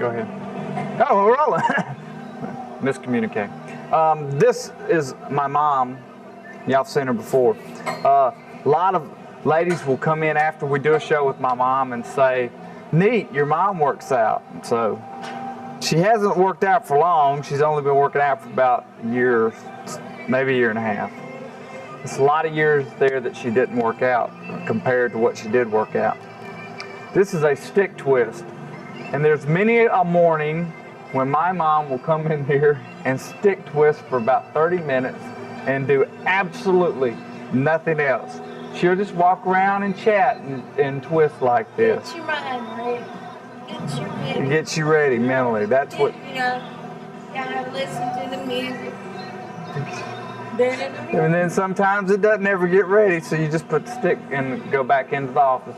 Go ahead. Oh, we're rolling. Miscommunicate. This is my mom. Y'all have seen her before. A lot of ladies will come in after we do a show with my mom and say, neat, your mom works out. And so she hasn't worked out for long. She's only been working out for about a year, maybe a year and a half. It's a lot of years there that she didn't work out compared to what she did work out. This is a stick twist. And there's many a morning when my mom will come in here and stick twist for about 30 minutes and do absolutely nothing else. She'll just walk around and chat and twist like this. Get your mind ready. Get you ready. Get you ready mentally. That's what. You gotta listen to the music. And then sometimes it doesn't ever get ready, so you just put the stick and go back into the office.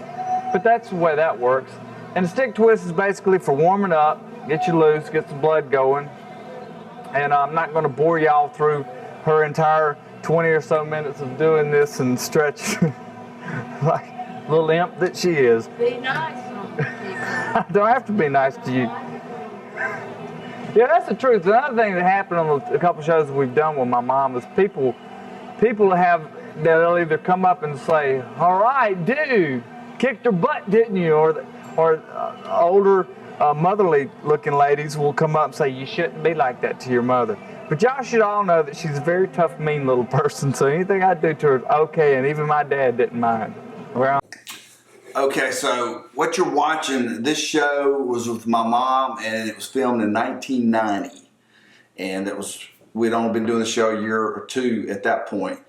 But that's the way that works. And the stick twist is basically for warming up, get you loose, get the blood going. And I'm not going to bore y'all through her entire 20 or so minutes of doing this and stretching like little imp that she is. Be nice on people. I don't have to be nice to you. Yeah, that's the truth. Another thing that happened on a couple shows we've done with my mom is people they'll either come up and say, all right, dude, kicked her butt, didn't you? Or older motherly looking ladies will come up and say, you shouldn't be like that to your mother. But y'all should all know that she's a very tough, mean little person, so anything I do to her is okay, and even my dad didn't mind. Well, okay, so what you're watching, this show was with my mom, and it was filmed in 1990. And we'd only been doing the show a year or two at that point.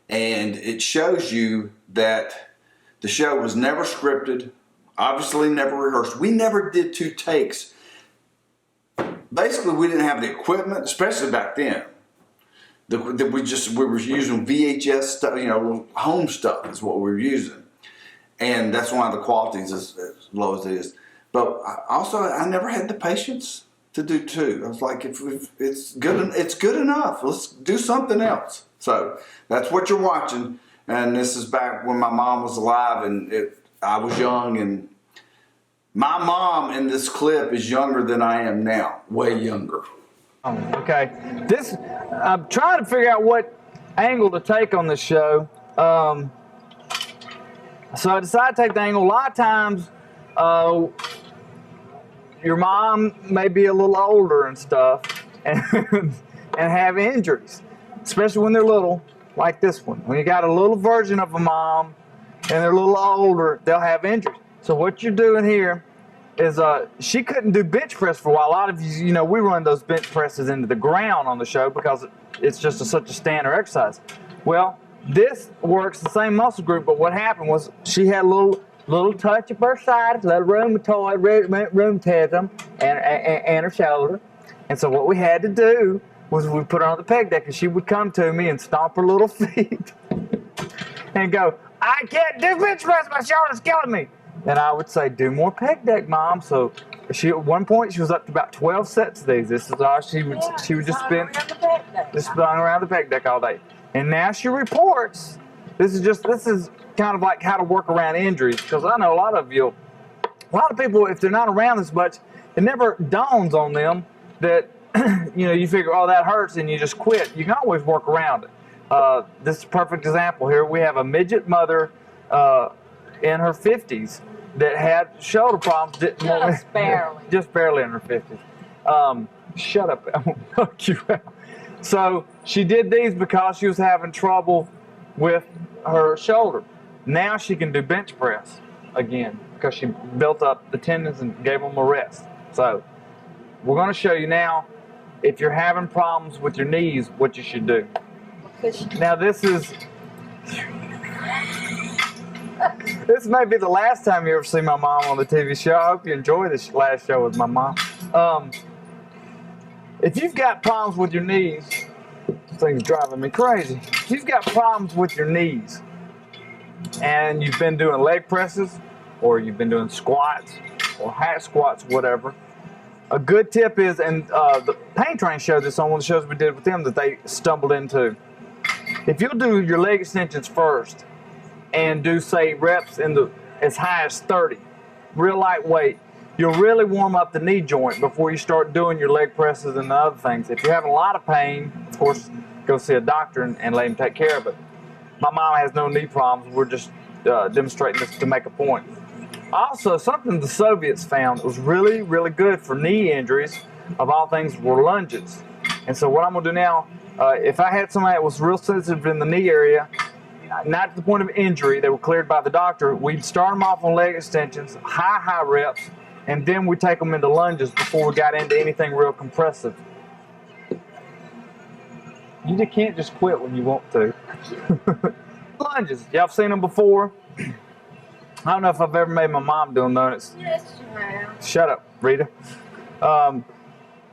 And it shows you that the show was never scripted, obviously never rehearsed. We never did 2 takes. Basically, we didn't have the equipment, especially back then. We were using VHS stuff, home stuff is what we were using. And that's why the quality is as low as it is. But I never had the patience to do 2. I was like, if it's good enough. Let's do something else. So that's what you're watching. And this is back when my mom was alive and I was young. And my mom in this clip is younger than I am now, way younger. Okay, I'm trying to figure out what angle to take on this show. So I decided to take the angle. A lot of times, your mom may be a little older and stuff and have injuries, especially when they're little, like this one. When you got a little version of a mom and they're a little older, they'll have injuries. So what you're doing here is she couldn't do bench press for a while. A lot of you, we run those bench presses into the ground on the show because it's just such a standard exercise. Well, this works the same muscle group, but what happened was she had a little touch of her side, a little rheumatism, and her shoulder. And so what we had to do was we put her on the peg deck, and she would come to me and stomp her little feet and go, I can't do bench press, my shoulder's killing me. And I would say, do more peg deck, Mom. So at one point she was up to about 12 sets of these. This is all she would just spin around the peg deck all day. And now she reports. This is kind of like how to work around injuries, because I know a lot of people, if they're not around this much, it never dawns on them that you figure, oh, that hurts, and you just quit. You can always work around it. This is a perfect example here. We have a midget mother in her 50s that had shoulder problems. Just barely in her 50s. Shut up. I won't knock you out. So she did these because she was having trouble with her shoulder. Now she can do bench press again because she built up the tendons and gave them a rest. So we're going to show you now, if you're having problems with your knees, what you should do. Now this may be the last time you ever see my mom on the TV show. I hope you enjoy this last show with my mom. If you've got problems with your knees, this thing's driving me crazy. If you've got problems with your knees and you've been doing leg presses or you've been doing squats or hack squats, whatever, a good tip is, and the Pain Train showed this on one of the shows we did with them that they stumbled into. If you'll do your leg extensions first and do, say, reps as high as 30, real lightweight, you'll really warm up the knee joint before you start doing your leg presses and the other things. If you're having a lot of pain, of course, go see a doctor and let him take care of it. My mom has no knee problems. We're just demonstrating this to make a point. Also, something the Soviets found that was really, really good for knee injuries, of all things, were lunges. And so what I'm going to do now, if I had somebody that was real sensitive in the knee area, not to the point of injury, they were cleared by the doctor, we'd start them off on leg extensions, high reps, and then we take them into lunges before we got into anything real compressive. You just can't just quit when you want to. Lunges, y'all seen them before? I don't know if I've ever made my mom do them, though. Yes, you have. Shut up, Rita.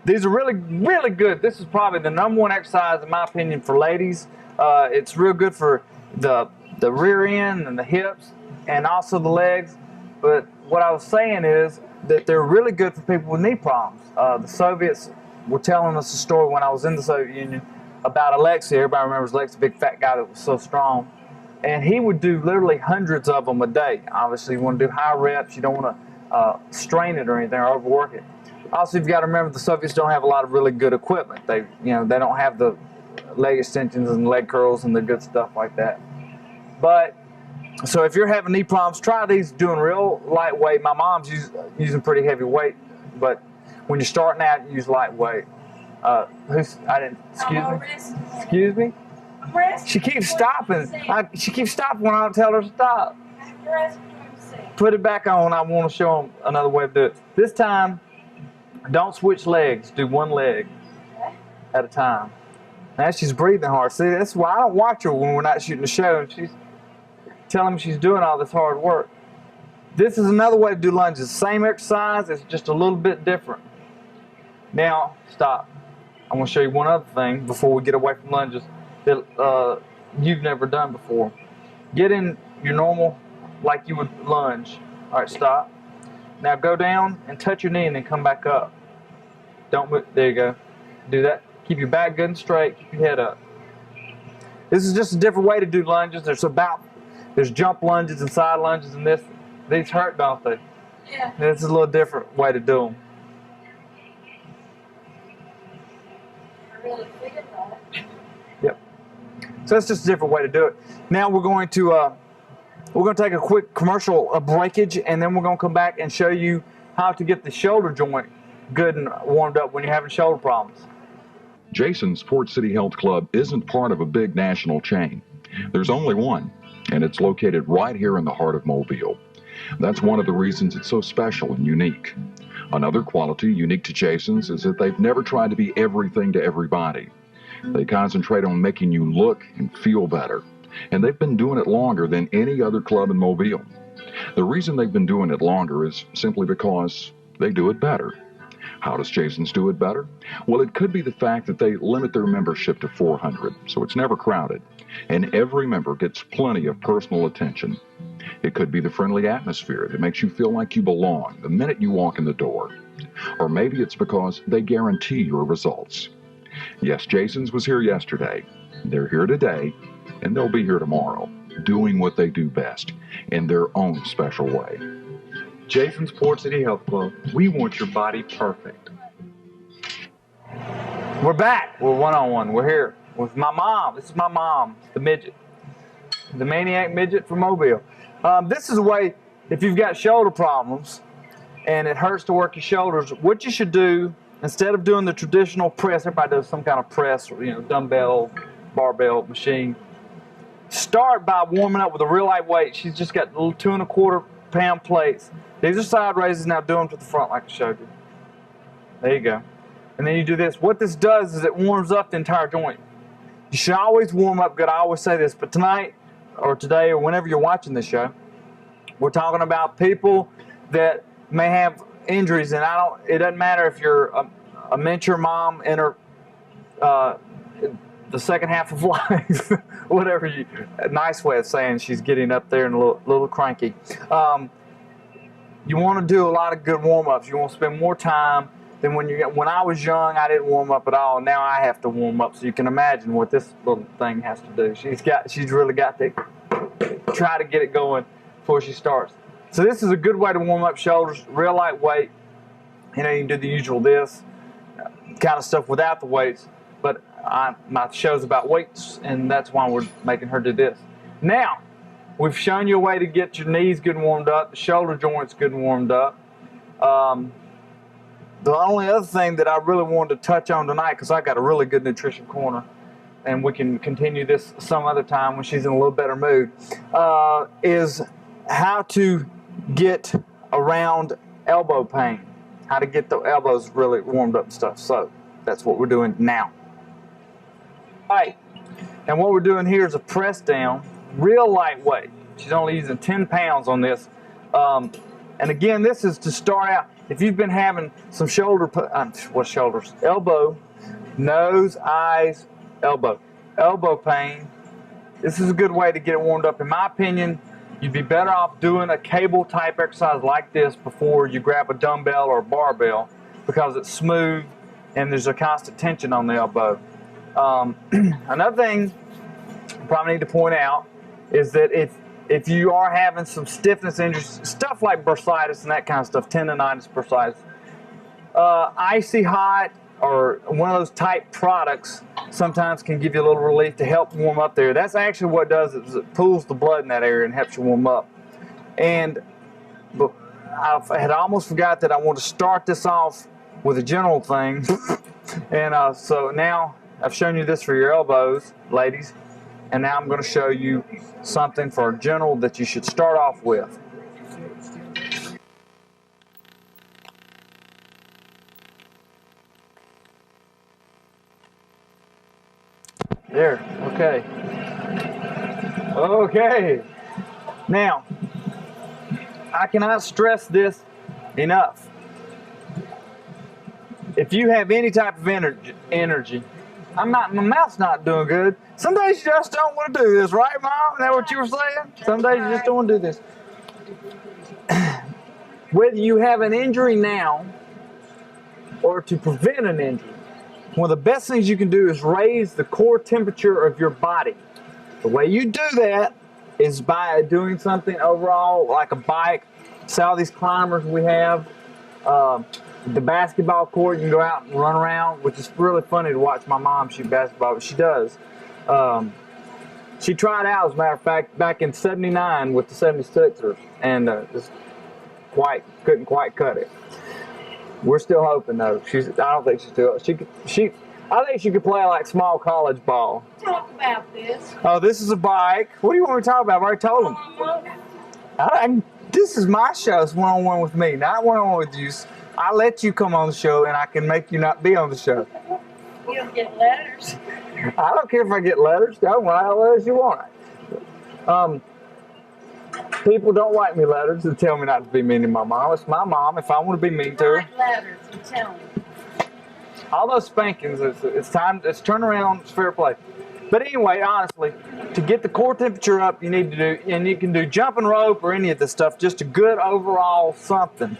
These are really, really good. This is probably the #1 exercise, in my opinion, for ladies. It's real good for the rear end and the hips and also the legs. But what I was saying is that they're really good for people with knee problems. The Soviets were telling us a story when I was in the Soviet Union about Alexei. Everybody remembers Alexei, big fat guy that was so strong. And he would do literally hundreds of them a day. Obviously, you want to do high reps. You don't want to strain it or anything or overwork it. Also, you've got to remember the Soviets don't have a lot of really good equipment. They don't have the leg extensions and leg curls and the good stuff like that. But so if you're having knee problems, try these doing real lightweight. My mom's using pretty heavy weight, but when you're starting out, use lightweight. Excuse me? She keeps stopping. She keeps stopping when I don't tell her to stop. Put it back on. I want to show them another way to do it. This time, don't switch legs. Do one leg at a time. Now she's breathing hard. See, that's why I don't watch her when we're not shooting the show. And she's telling me she's doing all this hard work. This is another way to do lunges. Same exercise, it's just a little bit different. Now, stop. I'm going to show you one other thing before we get away from lunges that you've never done before. Get in your normal, like you would lunge. All right, stop. Now go down and touch your knee and then come back up. Don't move. There you go. Do that. Keep your back good and straight. Keep your head up. This is just a different way to do lunges. There's jump lunges and side lunges and this. These hurt, don't they? Yeah. This is a little different way to do them. I really figured that. Yep. So that's just a different way to do it. Now we're going to take a quick commercial breakage, and then we're going to come back and show you how to get the shoulder joint good and warmed up when you're having shoulder problems. Jason's Port City Health Club isn't part of a big national chain. There's only one, and it's located right here in the heart of Mobile. That's one of the reasons it's so special and unique. Another quality unique to Jason's is that they've never tried to be everything to everybody. They concentrate on making you look and feel better, and they've been doing it longer than any other club in Mobile. The reason they've been doing it longer is simply because they do it better. How does Jason's do it better? Well, it could be the fact that they limit their membership to 400, so it's never crowded, and every member gets plenty of personal attention. It could be the friendly atmosphere that makes you feel like you belong the minute you walk in the door. Or maybe it's because they guarantee your results. Yes, Jason's was here yesterday. They're here today, and they'll be here tomorrow, doing what they do best in their own special way. Jason's Port City Health Club. We want your body perfect. We're back. We're one-on-one. We're here with my mom. This is my mom, the midget. The maniac midget from Mobile. This is a way, if you've got shoulder problems and it hurts to work your shoulders, what you should do, instead of doing the traditional press, everybody does some kind of press, dumbbell, barbell, machine. Start by warming up with a real light weight. She's just got little 2¼ pound plates. These are side raises. Now do them to the front like I showed you. There you go. And then you do this. What this does is it warms up the entire joint. You should always warm up good. I always say this, but tonight or today or whenever you're watching this show, we're talking about people that may have injuries, and it doesn't matter if you're a miniature mom in her the second half of life, whatever a nice way of saying she's getting up there and a little cranky. You want to do a lot of good warm-ups. You want to spend more time than when I was young, I didn't warm up at all. Now I have to warm up, so you can imagine what this little thing has to do. She's really got to try to get it going before she starts. So this is a good way to warm up shoulders, real lightweight. You know, you can do the usual this kind of stuff without the weights, but my show's about weights, and that's why we're making her do this. Now, we've shown you a way to get your knees good and warmed up, the shoulder joints good and warmed up. The only other thing that I really wanted to touch on tonight, because I got a really good nutrition corner, and we can continue this some other time when she's in a little better mood, is how to get around elbow pain, how to get the elbows really warmed up and stuff. So that's what we're doing now. All right, and what we're doing here is a press down, real lightweight. She's only using 10 pounds on this. And again, this is to start out. If you've been having some elbow, nose, eyes, elbow pain, this is a good way to get it warmed up. In my opinion, you'd be better off doing a cable type exercise like this before you grab a dumbbell or a barbell, because it's smooth and there's a constant tension on the elbow. Another thing I probably need to point out is that if you are having some stiffness injuries, stuff like bursitis and that kind of stuff, tendonitis, bursitis, icy hot or one of those type products sometimes can give you a little relief to help warm up there. That's actually what it does, is it pools the blood in that area and helps you warm up. But I had almost forgot that I want to start this off with a general thing. And so now I've shown you this for your elbows, ladies. And now I'm going to show you something for a general that you should start off with. There, okay. Okay. Now, I cannot stress this enough. If you have any type of energy, my mouth's not doing good. Some days you just don't want to do this, right, Mom? Is that what you were saying? Some days you just don't want to do this. Whether you have an injury now or to prevent an injury, one of the best things you can do is raise the core temperature of your body. The way you do that is by doing something overall like a bike. See all these climbers we have. The basketball court, you can go out and run around, which is really funny to watch my mom shoot basketball, but she does. She tried out, as a matter of fact, back in '79 with the 76ers, and just couldn't quite cut it. We're still hoping, though. I don't think she's still. I think she could play like small college ball. Talk about this. Oh, this is a bike. What do you want me to talk about? I've already told them. This is my show. It's one-on-one with me, not one-on-one with you. I let you come on the show, and I can make you not be on the show. You don't get letters. I don't care if I get letters. Don't write all the letters you want. People don't write me letters and tell me not to be mean to my mom. It's my mom. If I want to be mean to her, Write letters and tell me. all those spankings, it's time. It's turn around. It's fair play. But anyway, honestly, to get the core temperature up, you need to do, and you can do jumping rope or any of this stuff, just a good overall something.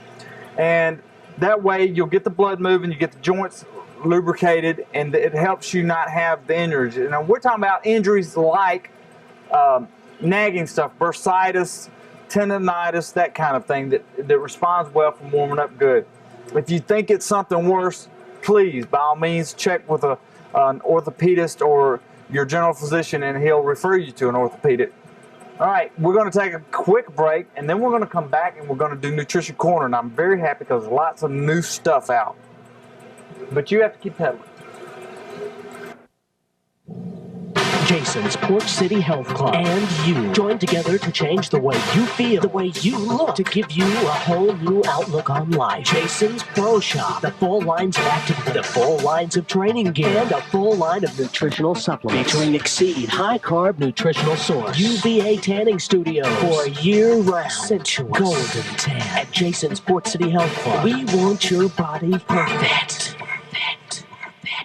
And that way you'll get the blood moving, you get the joints lubricated, and it helps you not have the injuries. You know, we're talking about injuries like nagging stuff, bursitis, tendonitis, that kind of thing that responds well from warming up good. If you think it's something worse, please, by all means, check with an orthopedist or your general physician, and he'll refer you to an orthopedic. All right, we're going to take a quick break, and then we're going to come back and we're going to do Nutrition Corner, and I'm very happy because there's lots of new stuff out. But you have to keep pedaling. Jason's Port City Health Club and you join together to change the way you feel, the way you look, to give you a whole new outlook on life. Jason's Pro Shop, the full lines of active, the full lines of training gear, and a full line of nutritional supplements. Featuring Exceed High Carb Nutritional Source, UVA Tanning Studio for a year-round sensuous golden tan. At Jason's Port City Health Club, we want your body perfect.